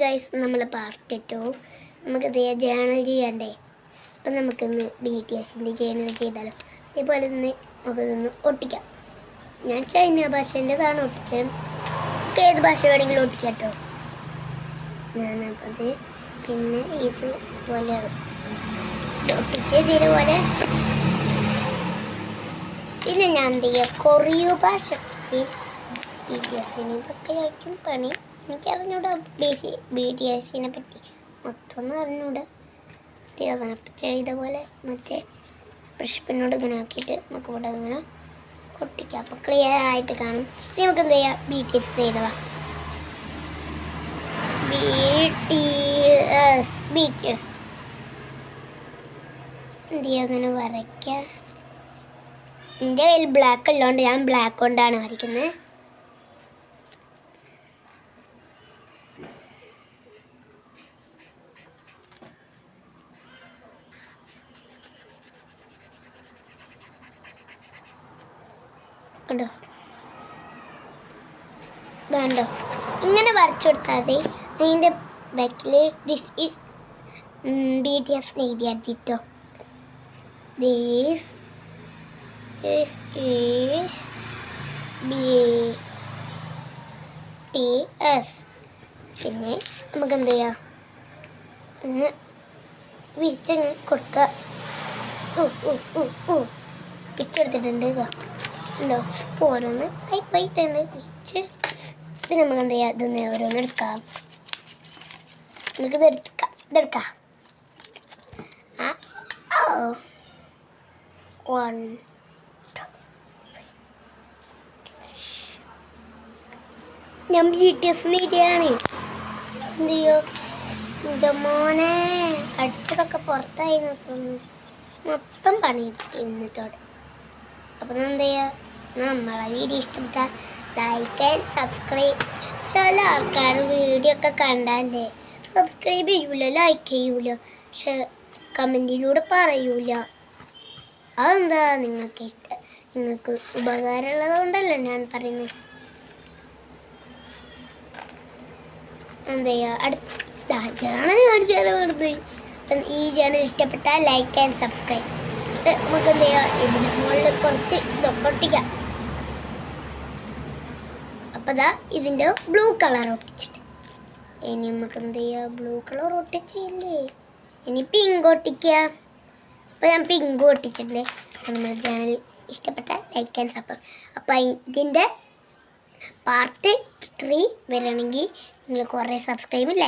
Guys നമ്മൾ part 2 നമുക്കിത് journal ചെയ്യണ്ടേ. അപ്പം നമുക്കിന്ന് BTSൻ്റെ ജേണൽ ചെയ്താലോ. അതേപോലെ തന്നെ നമുക്കിതൊന്ന് ഒട്ടിക്കാം. ഞാൻ ചൈന ഭാഷേൻ്റെതാണ് ഒട്ടിച്ചത്. നമുക്ക് ഏത് ഭാഷ വേണമെങ്കിലും ഒട്ടിക്കാം കേട്ടോ. ഞാനപ്പത് പിന്നെ ഇതുപോലെ ഒട്ടിച്ച് ഇതേപോലെ പിന്നെ ഞാൻ എന്ത് ചെയ്യുക കൊറിയോ ഭാഷ BTSന് ഇതൊക്കെ ആയിരിക്കും പണി. എനിക്കറിഞ്ഞൂടെ BTSനെ പറ്റി മൊത്തം അറിഞ്ഞൂടെ. നേരത്തെ ചെയ്ത പോലെ മറ്റേ ബ്രഷ്പിനോട് ഇങ്ങനെ ആക്കിയിട്ട് നമുക്ക് ഇവിടെ ഇങ്ങനെ ഒട്ടിക്കാം. അപ്പോൾ ക്ലിയർ ആയിട്ട് കാണും. ഇനി നമുക്ക് എന്ത് ചെയ്യാം, BTS ചെയ്തവാ BTS എന്ത് ചെയ്യുക, അങ്ങനെ വരയ്ക്കാം. എൻ്റെ കയ്യിൽ ബ്ലാക്ക് ഉള്ളതുകൊണ്ട് ഞാൻ ബ്ലാക്ക് കൊണ്ടാണ് വരയ്ക്കുന്നത്. കണ്ടോ, ഇതാണ്ടോ, ഇങ്ങനെ വരച്ചു കൊടുത്താൽ മതി. അതിൻ്റെ ബാക്കിൽ this is BTS എഴുതിയാട്ടോ. This is BTS. പിന്നെ നമുക്ക് എന്ത് ചെയ്യാം, ഒന്ന് വിരിച്ചങ്ങ് കൊടുക്കുക. വിരിച്ചെടുത്തിട്ടുണ്ട് കേട്ടോ. ഉണ്ടോ, ഓരോന്ന് പോയിട്ടുണ്ട് വിരിച്ച്. പിന്നെ നമുക്ക് എന്ത് ചെയ്യാം, ഇതൊന്ന് ഓരോന്ന് എടുക്കാം. നമുക്കിത് ഇതെടുക്കാം. ഞാൻ BTS രീതിയാണ്. എന്ത് ചെയ്യോ, എൻ്റെ മോനെ അടിച്ചതൊക്കെ പുറത്തായി തോന്നുന്നു. മൊത്തം പണിയിട്ട് ഇന്നത്തോടെ. അപ്പം എന്ത് ചെയ്യുക, നമ്മളെ വീഡിയോ ഇഷ്ടപ്പെട്ടാൽ ലൈക്ക് ആൻഡ് സബ്സ്ക്രൈബ്. ചില ആൾക്കാർ വീഡിയോ ഒക്കെ കണ്ടാലേ സബ്സ്ക്രൈബ് ചെയ്യൂല, ലൈക്ക് ചെയ്യൂല, പക്ഷെ കമൻറ്റിലൂടെ പറയൂല. അതെന്താ, നിങ്ങൾക്ക് ഉപകാരമുള്ളത് കൊണ്ടല്ലോ ഞാൻ പറയുന്നത്. എന്താ ചെയ്യുക, അടുത്ത ചാനൽ കാണിച്ചാൽ അപ്പം ഈ ചാനൽ ഇഷ്ടപ്പെട്ടാൽ ലൈക്ക് ആൻഡ് സബ്സ്ക്രൈബ്. നമുക്ക് എന്ത് ചെയ്യുക, ഇതിന് മുകളിൽ കുറച്ച് ഇതൊക്കെ ഒട്ടിക്കാം. അപ്പം ഇതാ ഇതിൻ്റെ ബ്ലൂ കളർ ഒട്ടിച്ചിട്ട് ഇനി നമുക്ക് എന്ത് ചെയ്യുക, ബ്ലൂ കളർ ഒട്ടിച്ചില്ലേ, ഇനി പിങ്ക് ഒട്ടിക്കുക. അപ്പോൾ ഞാൻ പിങ്ക് ഒട്ടിച്ചിട്ടുണ്ട്. നമ്മുടെ ചാനൽ ഇഷ്ടപ്പെട്ടാൽ ലൈക്ക് ആൻഡ് സപ്പോർട്ട്. അപ്പോൾ ഇതിൻ്റെ പാർട്ട് 3 വരണമെങ്കിൽ നിങ്ങൾ കുറേ സബ്സ്ക്രൈബ് ലൈക്ക്